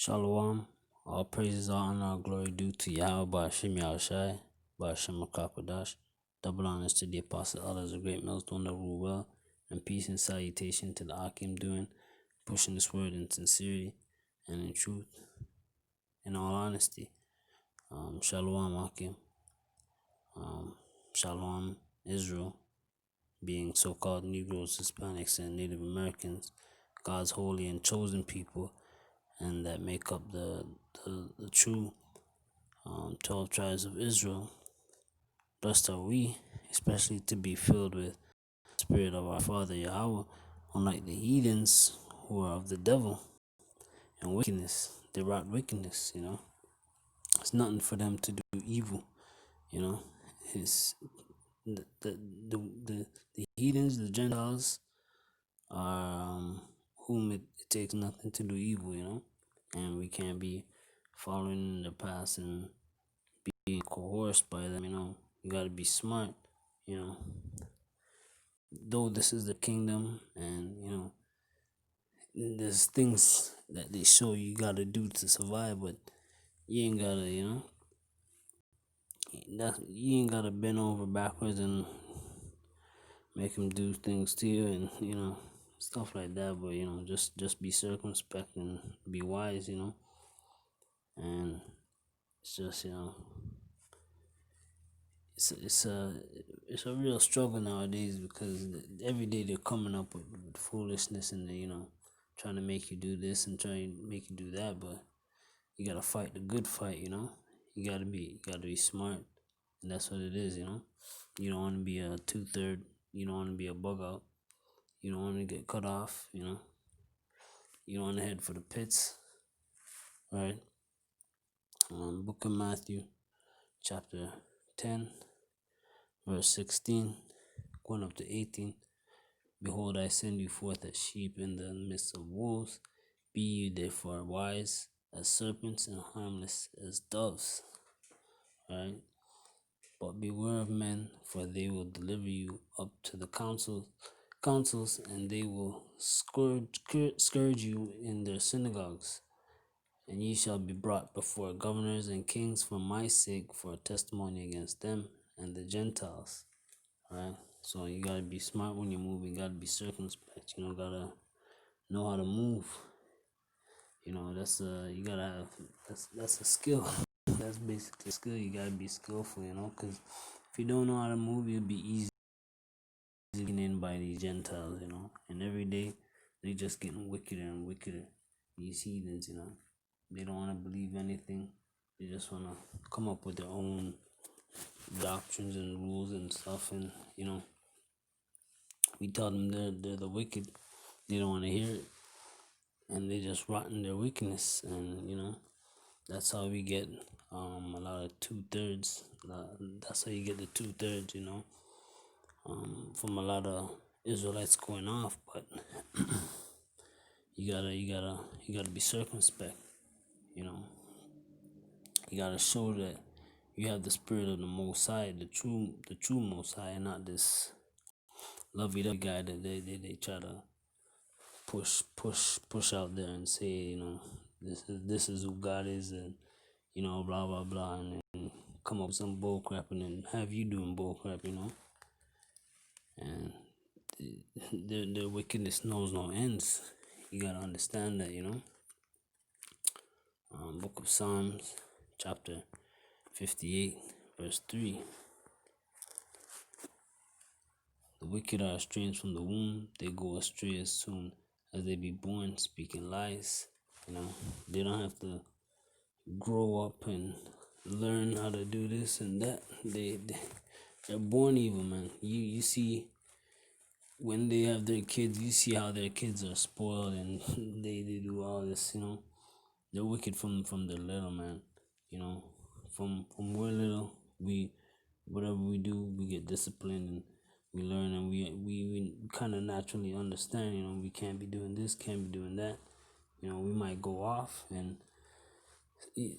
Shalom. All praises, all honor, all glory due to Yahawah, Yahawashi, RAWCHAA QADASH. Double honors to the apostle, others, the great millstone that rule well, and peace and salutation to the ahchyam doing, pushing this word in sincerity and in truth, in all honesty. Shalom, ahchyam. Shalom, Israel, being so-called Negroes, Hispanics, and Native Americans, God's holy and chosen people, and that make up the true 12 tribes of Israel. Blessed are we, especially to be filled with the spirit of our Father Yahawah, unlike the heathens who are of the devil and wickedness. They wrought wickedness, It's nothing for them to do evil, It's the heathens, the Gentiles, are whom it takes nothing to do evil, And we can't be following their paths and being coerced by them, You gotta be smart, Though this is the kingdom, and there's things that they show you gotta do to survive, but you ain't gotta, you ain't gotta bend over backwards and make them do things to you, and stuff like that. But just be circumspect and be wise, and it's just it's a real struggle nowadays, because every day they're coming up with foolishness, and they trying to make you do this and trying to make you do that. But you gotta fight the good fight, You gotta be smart, and that's what it is, You don't want to be a 2/3. You don't want to be a bug out. You don't want to get cut off, You don't want to head for the pits, right? Book of Matthew, chapter 10, verse 16, going up to 18. Behold, I send you forth as sheep in the midst of wolves. Be ye therefore wise as serpents and harmless as doves. Right? But beware of men, for they will deliver you up to the councils, and they will scourge you in their synagogues. And ye shall be brought before governors and kings for my sake, for a testimony against them and the Gentiles. Right? So you gotta be smart when you move. You gotta be circumspect. Gotta know how to move. That's that's a skill. That's basically a skill. You gotta be skillful. Because if you don't know how to move, you'll be easy in by these Gentiles. And every day they just getting wickeder and wickeder. These heathens, they don't want to believe anything. They just want to come up with their own doctrines and rules and stuff, and we tell them they're the wicked. They don't want to hear it, and they just rot in their wickedness, and that's how we get a lot of 2/3. That's how you get the 2/3, from a lot of Israelites going off. But you gotta be circumspect. You gotta show that you have the spirit of the Most High, the true Most High, and not this lovey-dovey guy that they try to push out there and say, this is who God is, and blah blah blah, and then come up with some bull crap, and then have you doing bull crap, and their wickedness knows no ends. You gotta understand that, Book of Psalms, chapter 58, verse 3. The wicked are estranged from the womb. They go astray as soon as they be born, speaking lies. They don't have to grow up and learn how to do this and that. They're born evil, man. You see, when they have their kids, you see how their kids are spoiled, and they do all this, They're wicked from their little, man. From we're little, whatever we do, we get disciplined, and we learn, and we kind of naturally understand, we can't be doing this, can't be doing that. We might go off, and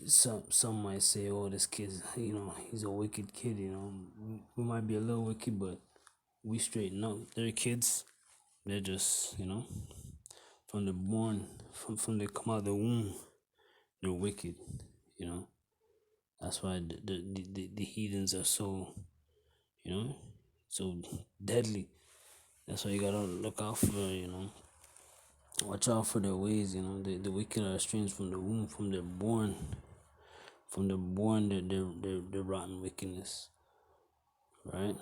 some might say, oh, this kid's, he's a wicked kid, we might be a little wicked, but we straighten up. They're kids. They're just, from the born, from they come out of the womb, They're wicked. You know, that's why the heathens are so, you know, so deadly. That's why you gotta look out for, watch out for their ways. The wicked are estranged from the womb, from their born, their rotten wickedness, right?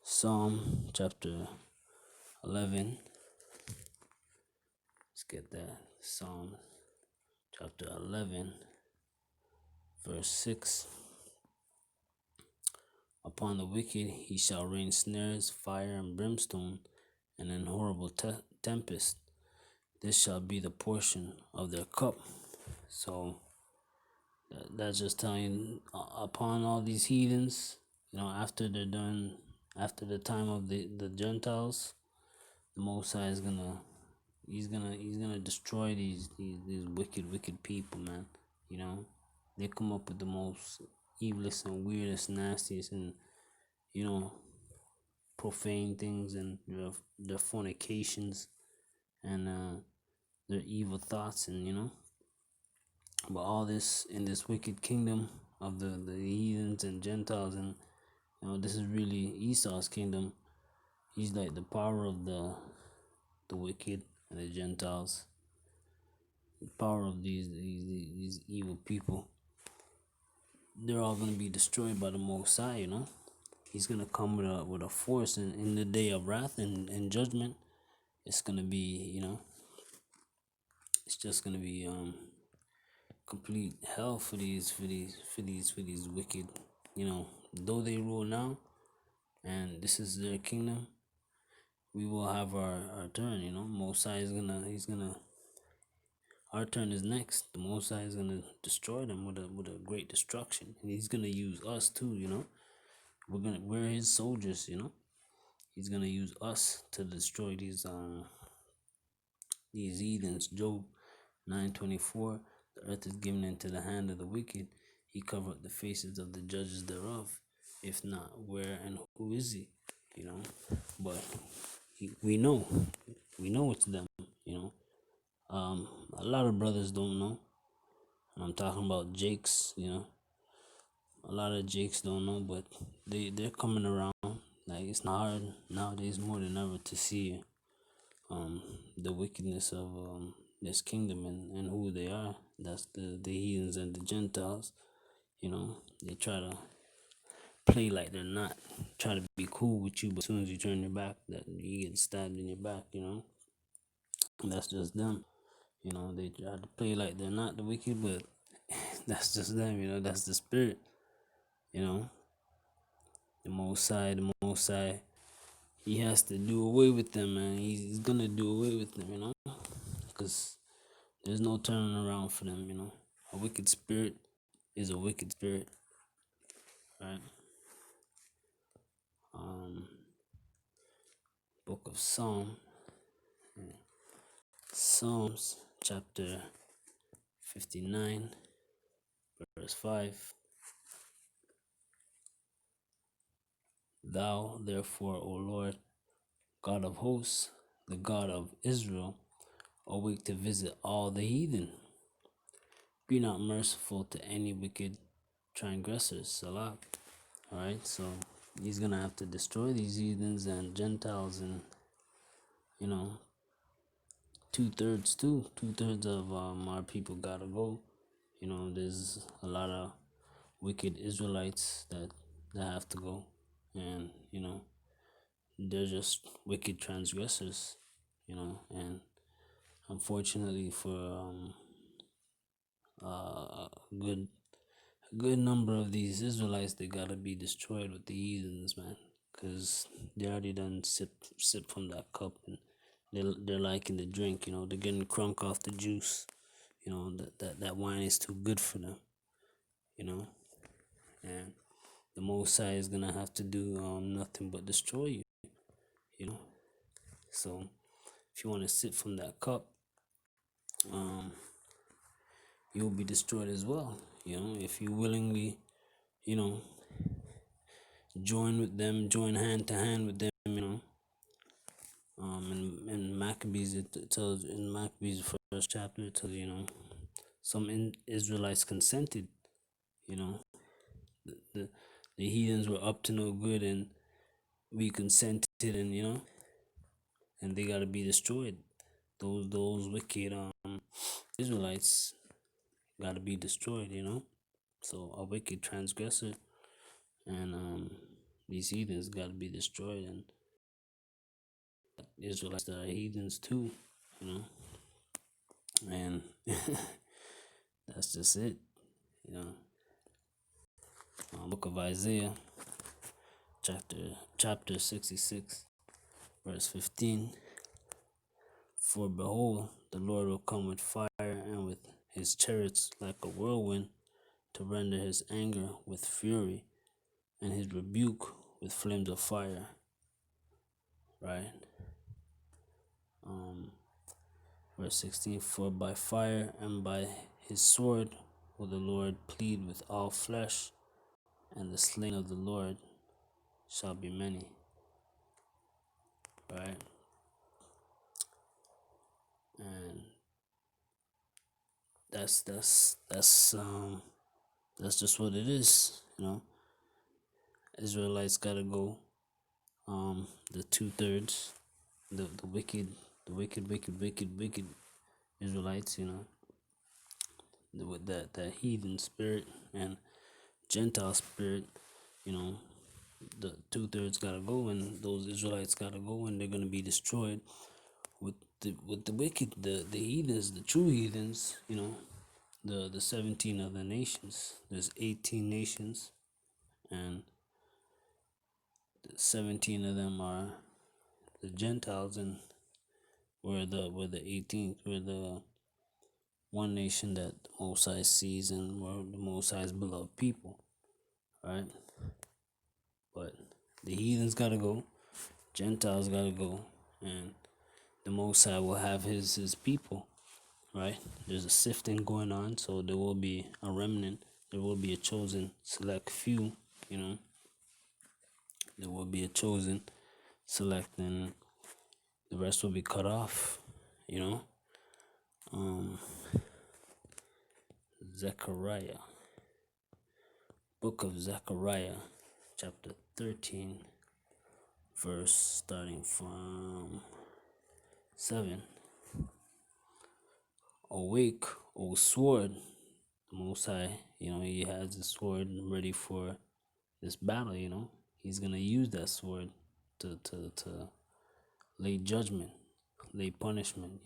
Psalm chapter 11. Let's get that. Psalm chapter 11, verse 6. Upon the wicked he shall rain snares, fire, and brimstone, and an horrible tempest. This shall be the portion of their cup. So that's just telling upon all these heathens, after they're done, after the time of the Gentiles, the Most High is gonna, he's gonna destroy these wicked people, man. They come up with the most evilest and weirdest, nastiest, and you know profane things, and their fornications, and their evil thoughts, and but all this in this wicked kingdom of the heathens and Gentiles, and this is really Esau's kingdom. He's like the power of the wicked and the Gentiles, the power of these evil people. They're all gonna be destroyed by the Most High. He's gonna come with a force, and in the day of wrath and judgment, it's gonna be, it's just gonna be complete hell for these wicked. Though they rule now, and this is their kingdom, we will have our turn. Most High is gonna he's gonna our turn is next. The Most High is gonna destroy them with a great destruction, and he's gonna use us too. We're his soldiers. He's gonna use us to destroy these heathens. Job 9:24. The earth is given into the hand of the wicked. He covered the faces of the judges thereof. If not, where and who is he? But we know it's them. A lot of brothers don't know. And I'm talking about Jakes. A lot of Jakes don't know, but they're coming around. Like, it's not hard nowadays more than ever to see the wickedness of this kingdom, and who they are. That's the heathens and the Gentiles. They try to play like they're not, try to be cool with you, but as soon as you turn your back, that you get stabbed in your back. And that's just them. They try to play like they're not the wicked, but that's just them. That's the spirit. The Most High, he has to do away with them, man. He's gonna do away with them, because there's no turning around for them. A wicked spirit is a wicked spirit, right? um Book of Psalms chapter 59, verse 5. Thou therefore, O Lord, God of hosts, the God of Israel, awake to visit all the heathen. Be not merciful to any wicked transgressors. Salah. Alright, so he's gonna have to destroy these heathens and Gentiles, and you know, two thirds of our people gotta go. There's a lot of wicked Israelites that have to go, and they're just wicked transgressors. And unfortunately for a good number of these Israelites, they gotta be destroyed with the heathens, man, because they already done sip from that cup, and they're liking the drink. They're getting crunk off the juice. That wine is too good for them. And the Most High is gonna have to do nothing but destroy you. You know, so if you want to sip from that cup, um, you'll be destroyed as well. If you willingly, you know, join with them, join hand to hand with them. In Maccabees, it tells in Maccabees, chapter, it tells some Israelites consented. You know, the the heathens were up to no good, and we consented, and and they got to be destroyed. Those wicked Israelites got to be destroyed. So a wicked transgressor and these heathens got to be destroyed, and Israelites that are heathens too. You know, and that's just it. You know, Book of Isaiah, chapter 66, verse 15. For behold, the Lord will come with fire and with his chariots like a whirlwind, to render his anger with fury and his rebuke with flames of fire. Right? Verse 16. For by fire and by his sword will the Lord plead with all flesh, and the slain of the Lord shall be many. Right? And that's just what it is. Israelites gotta go. The 2/3, the wicked Israelites, with that heathen spirit and Gentile spirit, you know, the 2/3 gotta go, and those Israelites gotta go, and they're gonna be destroyed with the wicked, the heathens, the true heathens, the 17 other nations. There's 18 nations, and 17 of them are the Gentiles, and we're the 18th. We're the one nation that the Most High sees, and we're the Most High's beloved people, right? But the heathens gotta go, Gentiles gotta go, and the Most High will have his people, right? There's a sifting going on, so there will be a remnant. There will be a chosen select few, There will be a chosen select, and the rest will be cut off, you know. Zechariah, book of Zechariah, chapter 13, verse starting from 7. Awake, O sword. The Most High, he has the sword ready for this battle, He's going to use that sword to lay judgment, lay punishment,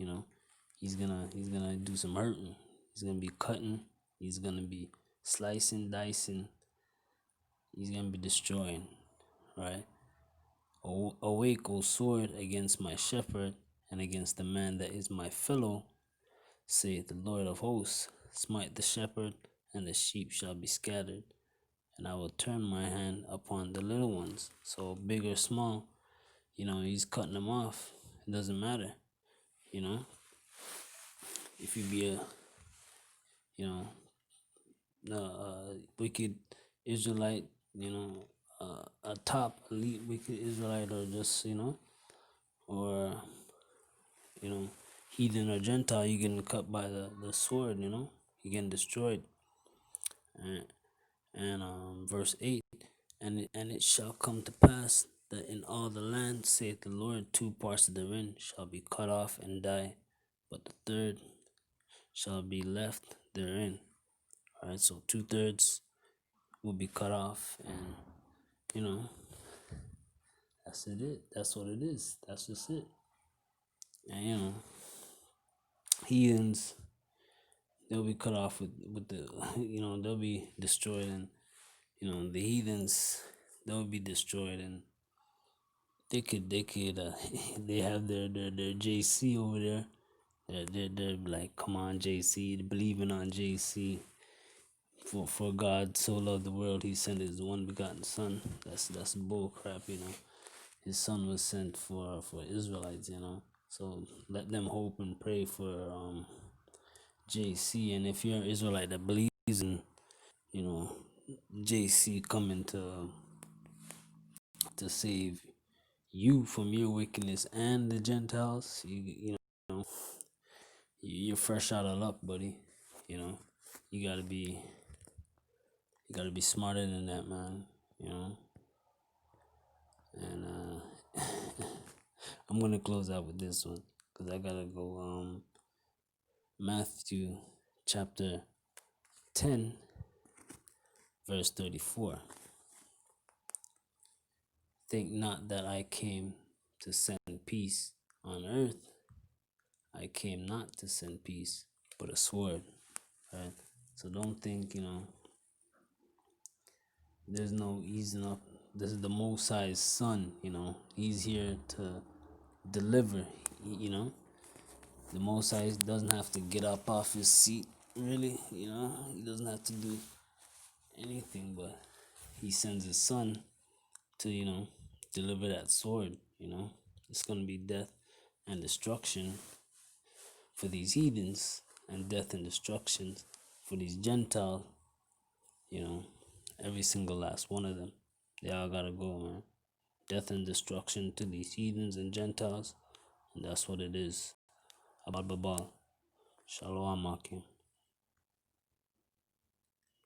He's gonna do some hurting. He's gonna be cutting. He's gonna be slicing, dicing. He's gonna be destroying, right? Awake, O sword, against my shepherd, and against the man that is my fellow, saith the Lord of hosts. Smite the shepherd, and the sheep shall be scattered, and I will turn my hand upon the little ones. So big or small, he's cutting them off. It doesn't matter, if you be a wicked Israelite, a top elite wicked Israelite, or just, or, heathen or Gentile, you're getting cut by the sword, you're getting destroyed. And verse 8, and it shall come to pass that in all the land, saith the Lord, 2 parts therein shall be cut off and die, but the third shall be left therein. All right, so 2/3 will be cut off, and that's it. That's what it is. That's just it. And heathens, they'll be cut off with the they'll be destroyed, and the heathens, they'll be destroyed, and they could they have their JC over there. They're like, come on, JC, believing on JC. For God so loved the world, he sent his one begotten son. That's bull crap, His son was sent for Israelites, So let them hope and pray for JC. And if you're an Israelite that believes in, JC coming to save you from your wickedness and the Gentiles, You're fresh out of luck, buddy. You know, you gotta be you gotta be smarter than that, man. You know, and I'm gonna close out with this one because I gotta go. Matthew chapter 10, verse 34. Think not that I came to send peace on earth. I came not to send peace, but a sword. Right? So don't think, there's no easing up. This is the Most High's son, He's here to deliver, The Most High doesn't have to get up off his seat, really, He doesn't have to do anything, but he sends his son to, deliver that sword. It's going to be death and destruction for these heathens and death and destruction for these Gentiles, you know, every single last one of them. They all got to go, man. Death and destruction to these heathens and Gentiles, and that's what it is. Abad Babal. Shalom, ahchyam.